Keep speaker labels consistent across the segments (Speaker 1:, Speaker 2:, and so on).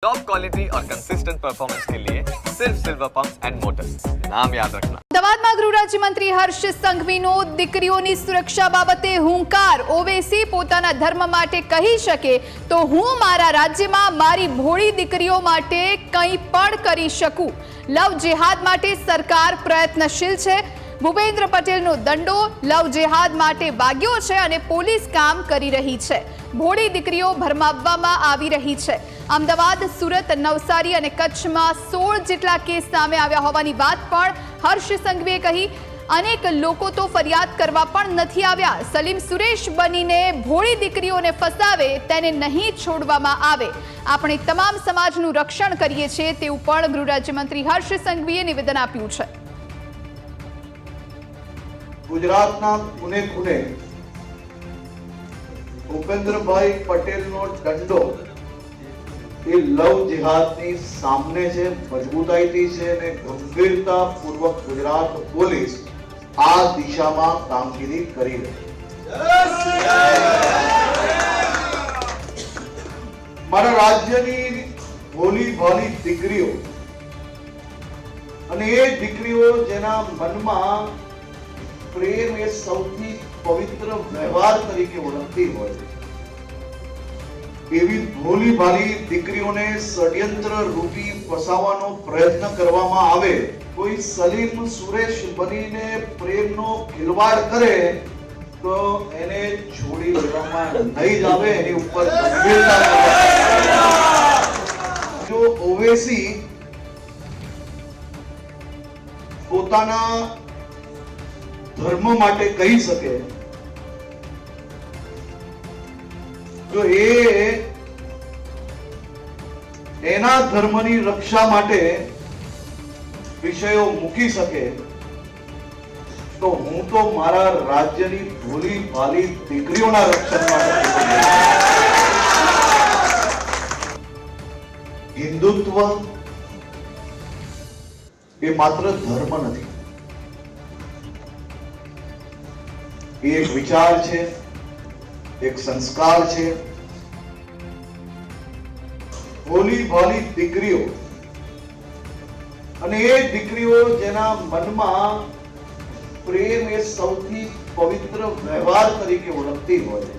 Speaker 1: Top quality और consistent performance के लिए सिर्फ सिल्वर पंप्स एंड मोटर्स, नाम याद रखना।
Speaker 2: અમદાવાદમાં ગૃહ રાજ્યમંત્રી હર્ષ સંઘવીનો દીકરીઓની સુરક્ષા બાબતે હુંકાર. ઓવેસી પોતાના ધર્મ માટે કહી શકે તો હું મારા રાજ્યમાં મારી ભોળી દીકરીઓ માટે કંઈ પણ કરી શકું. લવ જેહાદ માટે સરકાર પ્રયત્નશીલ છે. ભૂપેન્દ્ર પટેલનો દંડો લવ જેહાદ માટે વાગ્યો છે અને પોલીસ કામ કરી રહી છે. ભોળી દીકરીઓ ભરમાવવામાં આવી રહી છે. અમદાવાદ, સુરત, નવસારી અને કચ્છમાં 16 જેટલા કેસ સામે આવ્યા હોવાની વાત પણ હર્ષ સંઘવીએ કહી. અનેક લોકો તો ફરિયાદ કરવા પણ નથી આવ્યા. સલીમ સુરેશ બનીને ભોળી દીકરીઓને ફસાવે તેને નહીં છોડવામાં આવે. આપણે તમામ સમાજનું રક્ષણ કરીએ છીએ તેવું પણ ગૃહ રાજ્યમંત્રી હર્ષ સંઘવીએ નિવેદન આપ્યું છે.
Speaker 3: ગુજરાતના ખૂણે ખૂણે ભૂપેન્દ્રભાઈ પટેલનો દંડો એ લવ જેહાદની સામે છે, મજબૂતાઈથી છે અને ગંભીરતાપૂર્વક ગુજરાત પોલીસ આ દિશામાં કામગીરી કરી રહી છે. મારા રાજ્યની ભોલી ભાલી દીકરીઓ અને એ દીકરીઓ જેના મનમાં પ્રેમ એ સૌથી પવિત્ર વ્યવહાર તરીકે ઓળખતી હોય, એવી ભોલી ભાલી દીકરીઓને ષડયંત્ર રૂપી ફસાવવાનો પ્રયત્ન કરવામાં આવે, કોઈ સલીમ સુરેશ બનીને પ્રેમનો ખિલવાડ કરે તો એને છોડી દેવામાં નહીં જ આવે. એની ઉપર ગંભીરતા. જો ઓવેસી પોતાના ધર્મ માટે કહી શકે, જો એના ધર્મની રક્ષા માટે વિષયો મૂકી શકે તો હું તો મારા રાજ્યની ભોલી ભાલી દીકરીઓના રક્ષણ માટે. હિન્દુત્વ એ માત્ર ધર્મ નથી, એ એક વિચાર છે, એક સંસ્કાર છે. ભોલી ભાલી દીકરીઓ અને એ દીકરીઓ જેના મનમાં પ્રેમ એ સૌથી પવિત્ર વ્યવહાર તરીકે ઓળખતી હોય,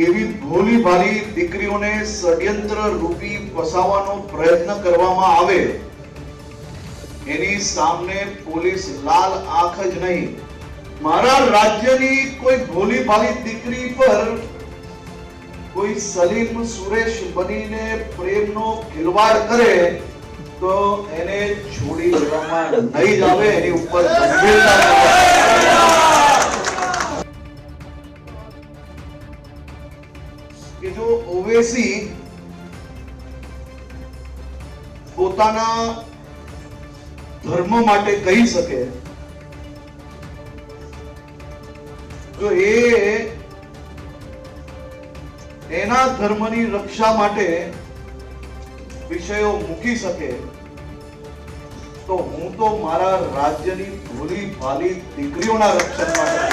Speaker 3: એવી ભોલી ભાલી દીકરીઓને ષડયંત્ર રૂપી ફસાવવાનો પ્રયત્ન કરવામાં આવે, એની સામે પોલીસ લાલ આંખ જ નહીં, મારા રાજ્યની કોઈ ભોલી ભાલી દીકરી પર કોઈ સલીમ સુરેશ બનીને પ્રેમનો ખિલવાડ કરે તો એને છોડી દેવામાં નહીં જ આવે. એની ઉપર કે જો ઓવેસી પોતાના ધર્મ માટે કહી શકે, જો એના ધર્મની રક્ષા માટે વિષયો મૂકી શકે તો હું તો મારા રાજ્યની ભોલી ભાલી દીકરીઓના રક્ષણ માટે.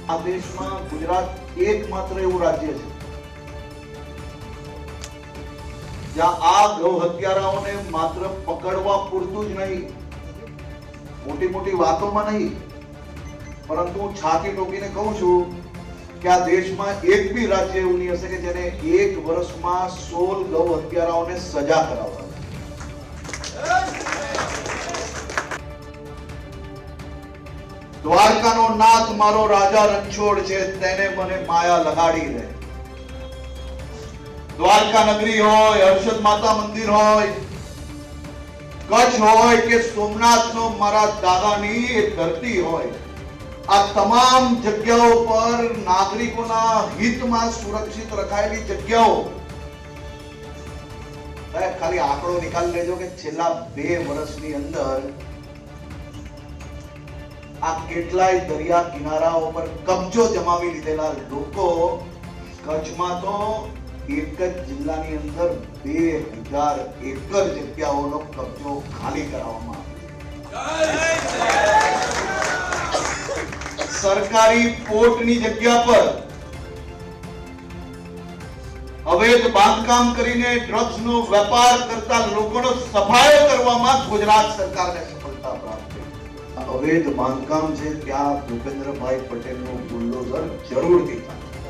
Speaker 3: આ દેશમાં ગુજરાત એકમાત્ર એવું રાજ્ય છે જ્યાં આ ગૌ હત્યારાઓને માત્ર પકડવા પૂરતું જ નહીં, મોટી મોટી વાતોમાં નહીં, પરંતુ હું છાતી ઠોકીને કહું છું કે આ દેશમાં એક બી રાજ્ય એવું નહીં હશે કે જેને 1 વર્ષમાં 16 ગૌ હત્યારાઓને સજા કરાવવા. દ્વારકાનો નાથ મારો રાજા રણછોડ છે, તેને મને માયા લગાડી દે. દ્વારકા નગરી હોય, હર્ષદ માતા મંદિર હોય, કચ્છ હોય કે સોમનાથનો મારા દાદાની એક ધરતી હોય, આ તમામ જગ્યાઓ પર નાગરિકોના હિતમાં સુરક્ષિત રખાયેલી જગ્યાઓ. ખાલી આંકડો નિકાળી લેજો કે છેલ્લા 2 વર્ષની અંદર આ કેટલાય દરિયા કિનારાઓ પર કબજો જમાવી લીધેલા લોકો કચ્છમાં તો એક જ જિલ્લાની અંદર 2000 એકર જગ્યાઓનો કબજો ખાલી કરાવવામાં આવ્યો. સરકારી પોર્ટની જગ્યા પર અવૈધ બાંધકામ કરીને ડ્રગ્સનો વેપાર કરતા લોકોનો સફાયો કરવામાં ગુજરાત સરકારને સફળતા પ્રાપ્ત થઈ. અવૈધ બાંધકામ છે ત્યાં ભૂપેન્દ્રભાઈ પટેલનું બુલડોઝર જરૂરથી થાય.